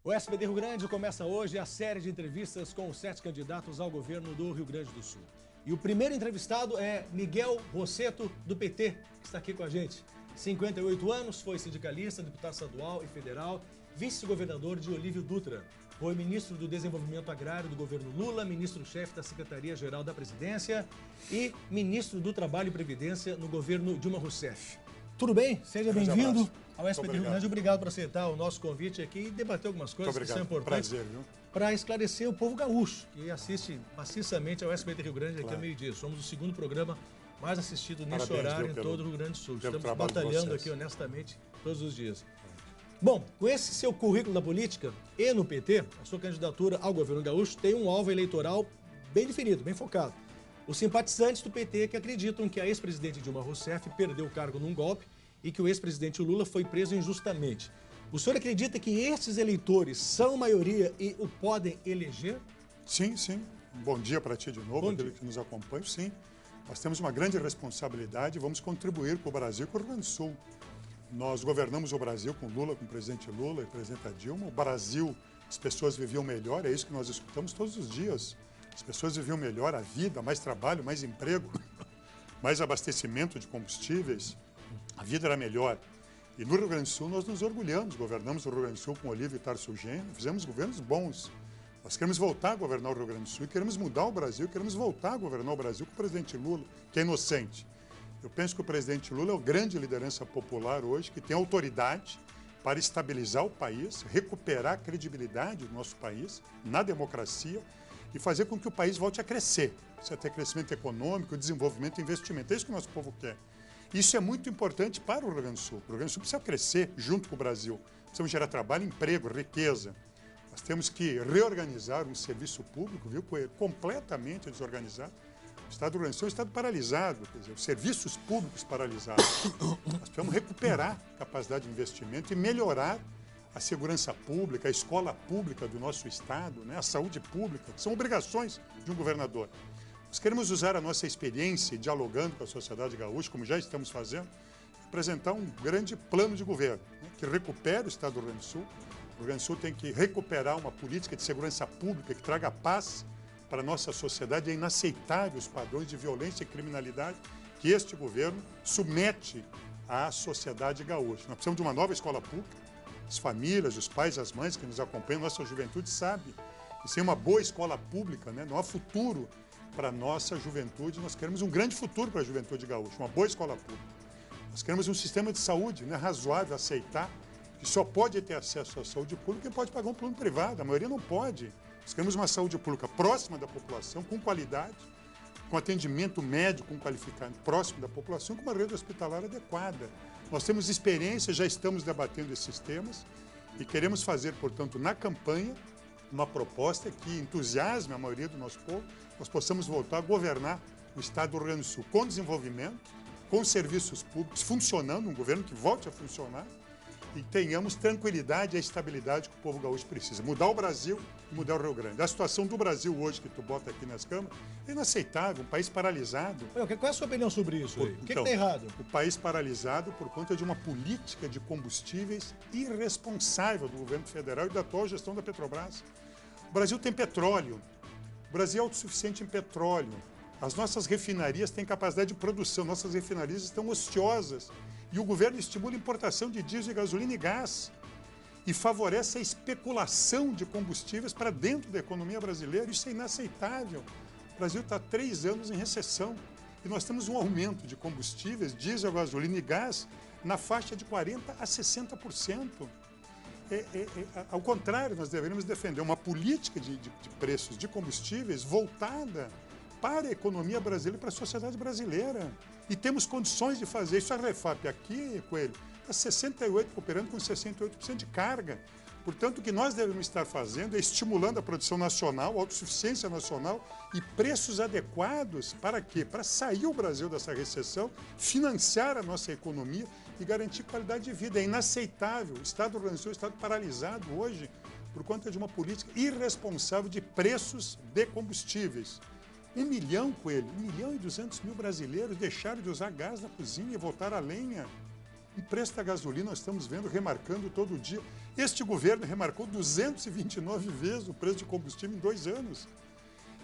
O SBT Rio Grande começa hoje a série de entrevistas com os 7 candidatos ao governo do Rio Grande do Sul. E o primeiro entrevistado é Miguel Rosseto, do PT, que está aqui com a gente. 58 anos, foi sindicalista, deputado estadual e federal, vice-governador de Olívio Dutra. Foi ministro do Desenvolvimento Agrário do governo Lula, ministro-chefe da Secretaria-Geral da Presidência e ministro do Trabalho e Previdência no governo Dilma Rousseff. Tudo bem? Seja bem-vindo ao SBT Rio Grande. Obrigado por aceitar o nosso convite aqui e debater algumas coisas que são importantes para esclarecer o povo gaúcho, que assiste maciçamente ao SBT Rio Grande aqui ao meio-dia. Somos o segundo programa mais assistido nesse horário em todo o Rio Grande do Sul. Estamos batalhando aqui honestamente todos os dias. Bom, com esse seu currículo na política e no PT, a sua candidatura ao governo gaúcho tem um alvo eleitoral bem definido, bem focado. Os simpatizantes do PT que acreditam que a ex-presidente Dilma Rousseff perdeu o cargo num golpe e que o ex-presidente Lula foi preso injustamente. O senhor acredita que esses eleitores são maioria e o podem eleger? Sim, sim. Bom dia para ti de novo, aquele que nos acompanha. Sim, nós temos uma grande responsabilidade e vamos contribuir para o Brasil e para o Rio Grande do Sul. Nós governamos o Brasil com Lula, com o presidente Lula e a presidenta Dilma. O Brasil, as pessoas viviam melhor, é isso que nós escutamos todos os dias. As pessoas viviam melhor a vida, mais trabalho, mais emprego, mais abastecimento de combustíveis. A vida era melhor. E no Rio Grande do Sul nós nos orgulhamos, governamos o Rio Grande do Sul com Olívio e Tarso Genro, fizemos governos bons. Nós queremos voltar a governar o Rio Grande do Sul, queremos mudar o Brasil, queremos voltar a governar o Brasil com o presidente Lula, que é inocente. Eu penso que o presidente Lula é a grande liderança popular hoje, que tem autoridade para estabilizar o país, recuperar a credibilidade do nosso país na democracia e fazer com que o país volte a crescer. Precisa ter crescimento econômico, desenvolvimento e investimento. É isso que o nosso povo quer. Isso é muito importante para o Rio Grande do Sul. O Rio Grande do Sul precisa crescer junto com o Brasil. Precisamos gerar trabalho, emprego, riqueza. Nós temos que reorganizar um serviço público, viu, completamente desorganizado. O Estado do Rio Grande do Sul é um Estado paralisado, quer dizer, os serviços públicos paralisados. Nós precisamos recuperar a capacidade de investimento e melhorar a segurança pública, a escola pública do nosso Estado, né, a saúde pública, que são obrigações de um governador. Nós queremos usar a nossa experiência, dialogando com a sociedade gaúcha, como já estamos fazendo, apresentar um grande plano de governo, né, que recupere o Estado do Rio Grande do Sul. O Rio Grande do Sul tem que recuperar uma política de segurança pública que traga paz para a nossa sociedade. É inaceitável os padrões de violência e criminalidade que este governo submete à sociedade gaúcha. Nós precisamos de uma nova escola pública. As famílias, os pais, as mães que nos acompanham, nossa juventude sabe que sem uma boa escola pública, né, não há futuro para a nossa juventude. Nós queremos um grande futuro para a juventude gaúcha, uma boa escola pública. Nós queremos um sistema de saúde, né, razoável, aceitar, que só pode ter acesso à saúde pública quem pode pagar um plano privado. A maioria não pode. Nós queremos uma saúde pública próxima da população, com qualidade, com atendimento médico qualificado próximo da população, com uma rede hospitalar adequada. Nós temos experiência, já estamos debatendo esses temas e queremos fazer, portanto, na campanha, uma proposta que entusiasme a maioria do nosso povo, nós possamos voltar a governar o Estado do Rio Grande do Sul com desenvolvimento, com serviços públicos funcionando, um governo que volte a funcionar e tenhamos tranquilidade e a estabilidade que o povo gaúcho precisa. Mudar o Brasil e mudar o Rio Grande. A situação do Brasil hoje, que tu bota aqui nas câmaras, é inaceitável, um país paralisado. Qual é a sua opinião sobre isso? O que está errado? O país paralisado por conta de uma política de combustíveis irresponsável do governo federal e da atual gestão da Petrobras. O Brasil tem petróleo, o Brasil é autossuficiente em petróleo. As nossas refinarias têm capacidade de produção, nossas refinarias estão ociosas. E o governo estimula a importação de diesel, gasolina e gás. E favorece a especulação de combustíveis para dentro da economia brasileira. Isso é inaceitável. O Brasil está há 3 anos em recessão. E nós temos um aumento de combustíveis, diesel, gasolina e gás, na faixa de 40% a 60%. Ao contrário, nós deveríamos defender uma política de preços de combustíveis voltada para a economia brasileira e para a sociedade brasileira. E temos condições de fazer isso. A Refap aqui, Coelho, está 68%, operando com 68% de carga. Portanto, o que nós devemos estar fazendo é estimulando a produção nacional, a autossuficiência nacional e preços adequados para quê? Para sair o Brasil dessa recessão, financiar a nossa economia e garantir qualidade de vida. É inaceitável. O Estado do Rio Grande do Sul é um Estado paralisado hoje por conta de uma política irresponsável de preços de combustíveis. 1 milhão, Coelho, 1.200.000 brasileiros deixaram de usar gás na cozinha e voltaram à lenha. O preço da gasolina nós estamos vendo, remarcando todo dia. Este governo remarcou 229 vezes o preço de combustível em 2 anos.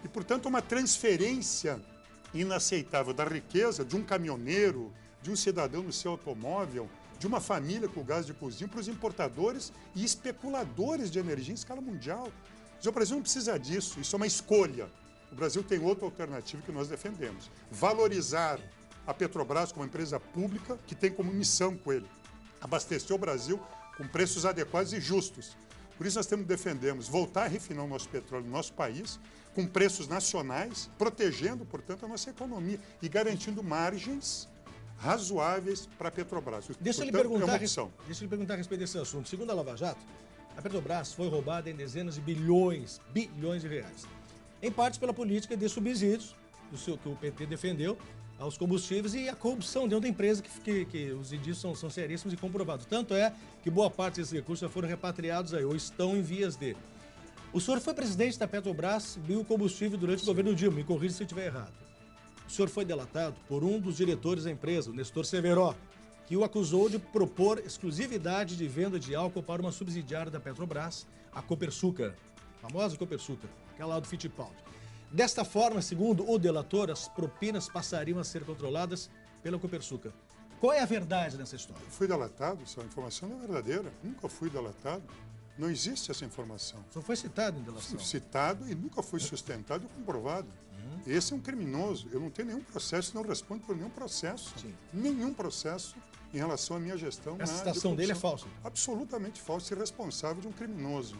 E, portanto, uma transferência inaceitável da riqueza de um caminhoneiro, de um cidadão no seu automóvel, de uma família com gás de cozinha para os importadores e especuladores de energia em escala mundial. O Brasil não precisa disso, isso é uma escolha. O Brasil tem outra alternativa que nós defendemos. Valorizar a Petrobras como empresa pública que tem como missão com ele abastecer o Brasil com preços adequados e justos. Por isso nós defendemos voltar a refinar o nosso petróleo no nosso país com preços nacionais, protegendo, portanto, a nossa economia e garantindo margens razoáveis para a Petrobras. Deixa eu lhe perguntar a respeito desse assunto. Segundo a Lava Jato, a Petrobras foi roubada em dezenas de bilhões de reais. Em parte pela política de subsídios, que o PT defendeu, aos combustíveis e a corrupção dentro da empresa, que os indícios são seríssimos e comprovados. Tanto é que boa parte desses recursos já foram repatriados aí, ou estão em vias de. O senhor foi presidente da Petrobras Biocombustível durante o governo Dilma, me corrija se eu estiver errado. O senhor foi delatado por um dos diretores da empresa, o Nestor Severo, que o acusou de propor exclusividade de venda de álcool para uma subsidiária da Petrobras, a Copersucar, a famosa Copersucar, aquela lá do Fittipaldi. Desta forma, segundo o delator, as propinas passariam a ser controladas pela Copersucar. Qual é a verdade nessa história? Eu fui delatado, essa informação não é verdadeira. Nunca fui delatado. Não existe essa informação. Só foi citado em delação. Fui citado e nunca foi sustentado e comprovado. Esse é um criminoso. Eu não tenho nenhum processo, não respondo por nenhum processo. Sim. Nenhum processo em relação à minha gestão. Essa citação dele é falsa? Absolutamente falsa e irresponsável de um criminoso.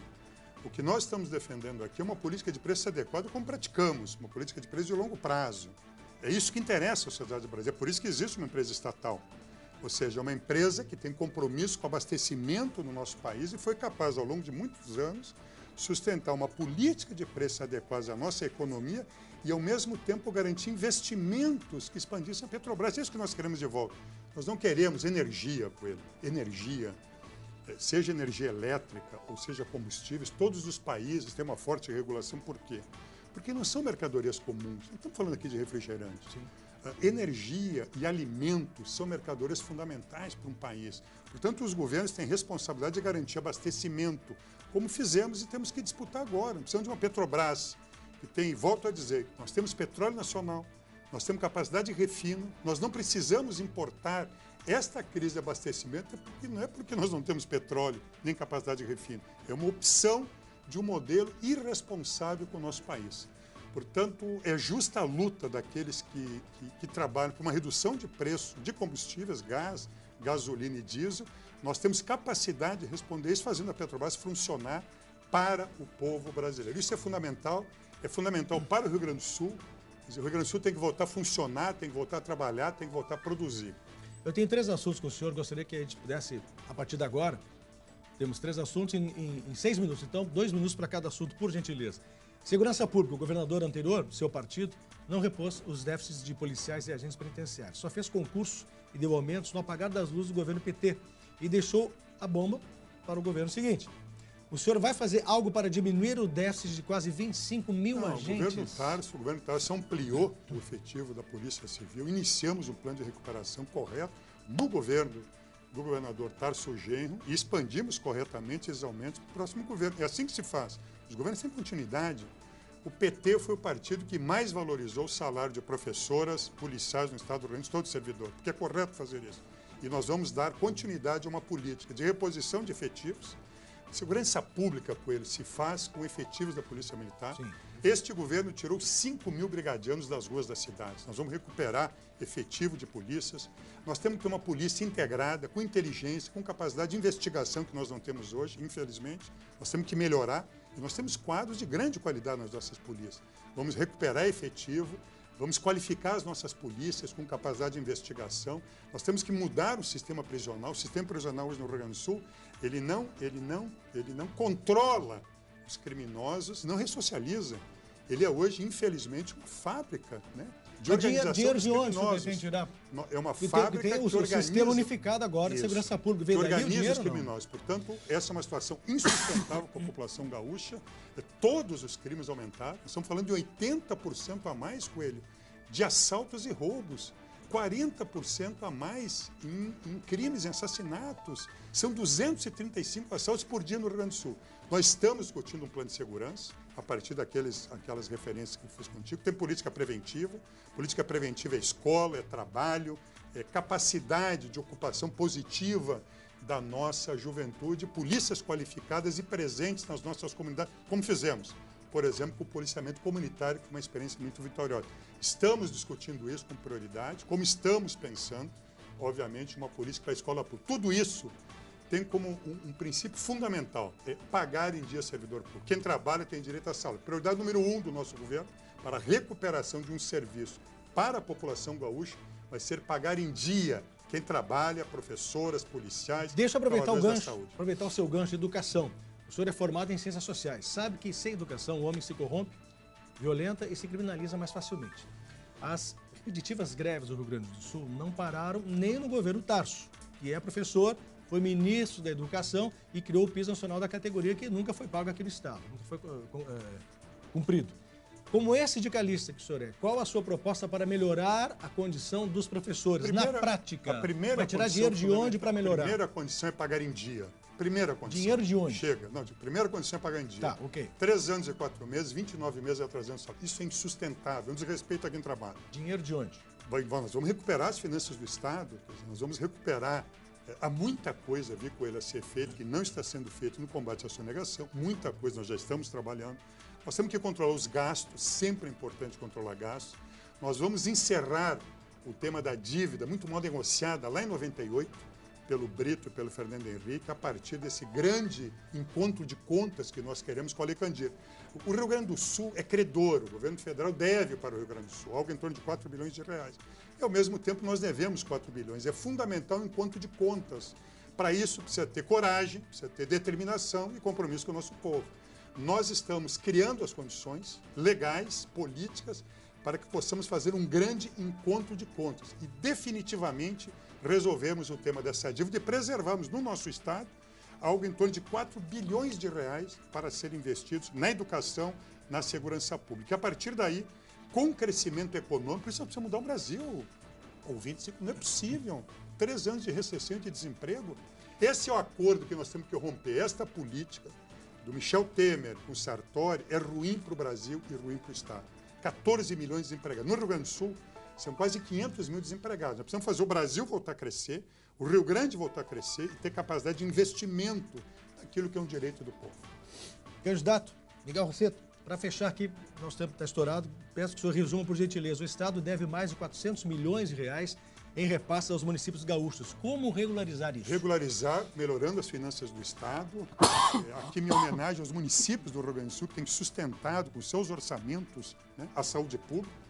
O que nós estamos defendendo aqui é uma política de preço adequada como praticamos, uma política de preço de longo prazo. É isso que interessa à sociedade brasileira, é por isso que existe uma empresa estatal. Ou seja, é uma empresa que tem compromisso com o abastecimento no nosso país e foi capaz, ao longo de muitos anos, sustentar uma política de preço adequada à nossa economia e, ao mesmo tempo, garantir investimentos que expandissem a Petrobras. É isso que nós queremos de volta. Nós não queremos energia, Coelho, energia. Seja energia elétrica ou seja combustíveis, todos os países têm uma forte regulação. Por quê? Porque não são mercadorias comuns. Não estamos falando aqui de refrigerante. Energia e alimentos são mercadorias fundamentais para um país. Portanto, os governos têm responsabilidade de garantir abastecimento, como fizemos e temos que disputar agora. Precisamos de uma Petrobras que tem, volto a dizer, nós temos petróleo nacional, nós temos capacidade de refino, nós não precisamos importar. Esta crise de abastecimento não é porque nós não temos petróleo nem capacidade de refino. É uma opção de um modelo irresponsável com o nosso país. Portanto, é justa a luta daqueles que trabalham por uma redução de preço de combustíveis, gás, gasolina e diesel. Nós temos capacidade de responder isso fazendo a Petrobras funcionar para o povo brasileiro. Isso é fundamental para o Rio Grande do Sul. O Rio Grande do Sul tem que voltar a funcionar, tem que voltar a trabalhar, tem que voltar a produzir. Eu tenho 3 assuntos com o senhor, gostaria que a gente pudesse, a partir de agora, temos 3 assuntos em 6 minutos, então 2 minutos para cada assunto, por gentileza. Segurança Pública, o governador anterior, seu partido, não repôs os déficits de policiais e agentes penitenciários. Só fez concurso e deu aumentos no apagar das luzes do governo PT e deixou a bomba para o governo seguinte. O senhor vai fazer algo para diminuir o déficit de quase 25 mil agentes? O governo Tarso ampliou o efetivo da Polícia Civil. Iniciamos um plano de recuperação correto no governo do governador Tarso Genro e expandimos corretamente esses aumentos para o próximo governo. É assim que se faz. Os governos têm continuidade. O PT foi o partido que mais valorizou o salário de professoras, policiais no Estado do Rio Grande do Sul, todo servidor, porque é correto fazer isso. E nós vamos dar continuidade a uma política de reposição de efetivos. Segurança pública, Coelho, se faz com efetivos da Polícia Militar. Sim. Este governo tirou 5 mil brigadianos das ruas das cidades. Nós vamos recuperar efetivo de polícias. Nós temos que ter uma polícia integrada, com inteligência, com capacidade de investigação que nós não temos hoje, infelizmente. Nós temos que melhorar. E nós temos quadros de grande qualidade nas nossas polícias. Vamos recuperar efetivo, vamos qualificar as nossas polícias com capacidade de investigação. Nós temos que mudar o sistema prisional. O sistema prisional hoje no Rio Grande do Sul, ele não controla os criminosos, não ressocializa. Ele é hoje, infelizmente, uma fábrica, né, de organização dinheiro dos de onde criminosos. tem que tirar? É uma fábrica que organiza... O sistema unificado agora de segurança pública. Que organiza os criminosos. Portanto, essa é uma situação insustentável para a população gaúcha. Todos os crimes aumentaram. Nós estamos falando de 80% a mais, Coelho, de assaltos e roubos. 40% a mais em crimes, em assassinatos. São 235 assaltos por dia no Rio Grande do Sul. Nós estamos discutindo um plano de segurança, a partir aquelas referências que eu fiz contigo. Tem política preventiva. Política preventiva é escola, é trabalho, é capacidade de ocupação positiva da nossa juventude, polícias qualificadas e presentes nas nossas comunidades, como fizemos, por exemplo, com o policiamento comunitário, que é uma experiência muito vitoriosa. Estamos discutindo isso com prioridade, como estamos pensando, obviamente, uma política para a escola pública. Tudo isso tem como um princípio fundamental, é pagar em dia servidor público. Quem trabalha tem direito à saúde. Prioridade número 1 do nosso governo para a recuperação de um serviço para a população gaúcha vai ser pagar em dia quem trabalha, professoras, policiais. Deixa eu aproveitar o gancho, aproveitar o seu gancho de educação. O senhor é formado em ciências sociais. Sabe que sem educação o homem se corrompe, violenta e se criminaliza mais facilmente. As repetitivas greves do Rio Grande do Sul não pararam nem no governo Tarso, que é professor, foi ministro da Educação e criou o piso nacional da categoria que nunca foi pago aqui no Estado, nunca foi cumprido. Como esse sindicalista que o senhor é, qual a sua proposta para melhorar a condição dos professores na prática? Vai tirar dinheiro de onde para melhorar? A primeira condição é pagar em dia. Primeira condição. Dinheiro de onde? Chega. Não, primeira condição é pagar em dia. Tá, ok. 3 anos e 4 meses, 29 meses atrasando salário. Isso é insustentável, um desrespeito a quem trabalha. Dinheiro de onde? Nós vamos recuperar as finanças do Estado, nós vamos recuperar. Há muita coisa, vi com ele a ser feito, que não está sendo feito no combate à sonegação. Muita coisa nós já estamos trabalhando. Nós temos que controlar os gastos, sempre é importante controlar gastos. Nós vamos encerrar o tema da dívida, muito mal negociada, lá em 98, pelo Brito e pelo Fernando Henrique, a partir desse grande encontro de contas que nós queremos com a Lei Candir. O Rio Grande do Sul é credor, o governo federal deve para o Rio Grande do Sul, algo em torno de 4 bilhões de reais. E, ao mesmo tempo, nós devemos 4 bilhões. É fundamental o encontro de contas. Para isso, precisa ter coragem, precisa ter determinação e compromisso com o nosso povo. Nós estamos criando as condições legais, políticas, para que possamos fazer um grande encontro de contas e definitivamente resolvermos o tema dessa dívida e preservarmos no nosso Estado algo em torno de 4 bilhões de reais para serem investidos na educação, na segurança pública. E a partir daí, com o crescimento econômico, isso precisa mudar o Brasil. Ou 25, não é possível. 3 anos de recessão e de desemprego. Esse é o acordo que nós temos que romper. Esta política do Michel Temer com Sartori é ruim para o Brasil e ruim para o Estado. 14 milhões de desempregados. No Rio Grande do Sul, são quase 500 mil desempregados. Nós precisamos fazer o Brasil voltar a crescer, o Rio Grande voltar a crescer e ter capacidade de investimento naquilo que é um direito do povo. Candidato Miguel Rosseto, para fechar aqui, nosso tempo está estourado, peço que o senhor resuma por gentileza. O Estado deve mais de 400 milhões de reais em repasses aos municípios gaúchos. Como regularizar isso? Regularizar, melhorando as finanças do Estado. Aqui minha homenagem aos municípios do Rio Grande do Sul, que têm sustentado com seus orçamentos, né, a saúde pública.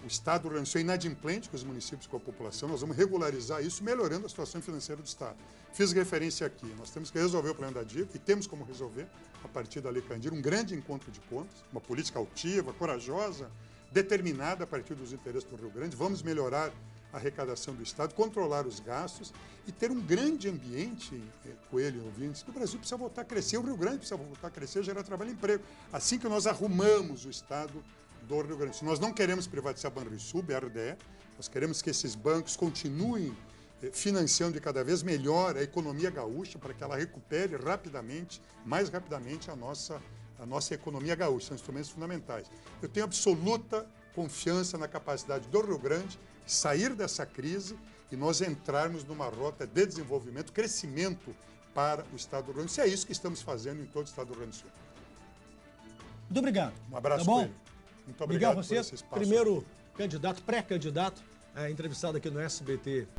O Estado do Rio Grande do Sul é inadimplente com os municípios, com a população. Nós vamos regularizar isso, melhorando a situação financeira do Estado. Fiz referência aqui. Nós temos que resolver o problema da dívida e temos como resolver, a partir da Lei Candir, um grande encontro de contas, uma política altiva, corajosa, determinada a partir dos interesses do Rio Grande. Vamos melhorar a arrecadação do Estado, controlar os gastos e ter um grande ambiente, Coelho, ouvintes, que o Brasil precisa voltar a crescer, o Rio Grande precisa voltar a crescer, gerar trabalho e emprego. Assim que nós arrumamos o Estado do Rio Grande do Sul. Nós não queremos privatizar a Banrisul, BRDE, nós queremos que esses bancos continuem financiando cada vez melhor a economia gaúcha para que ela recupere rapidamente, mais rapidamente a nossa economia gaúcha. São instrumentos fundamentais. Eu tenho absoluta confiança na capacidade do Rio Grande de sair dessa crise e nós entrarmos numa rota de desenvolvimento, crescimento para o Estado do Rio Grande do Sul. É isso que estamos fazendo em todo o Estado do Rio Grande do Sul. Muito obrigado. Um abraço, tá bom? Coelho. Muito obrigado Miguel Rosseto, por esse espaço. primeiro candidato, pré-candidato, entrevistado aqui no SBT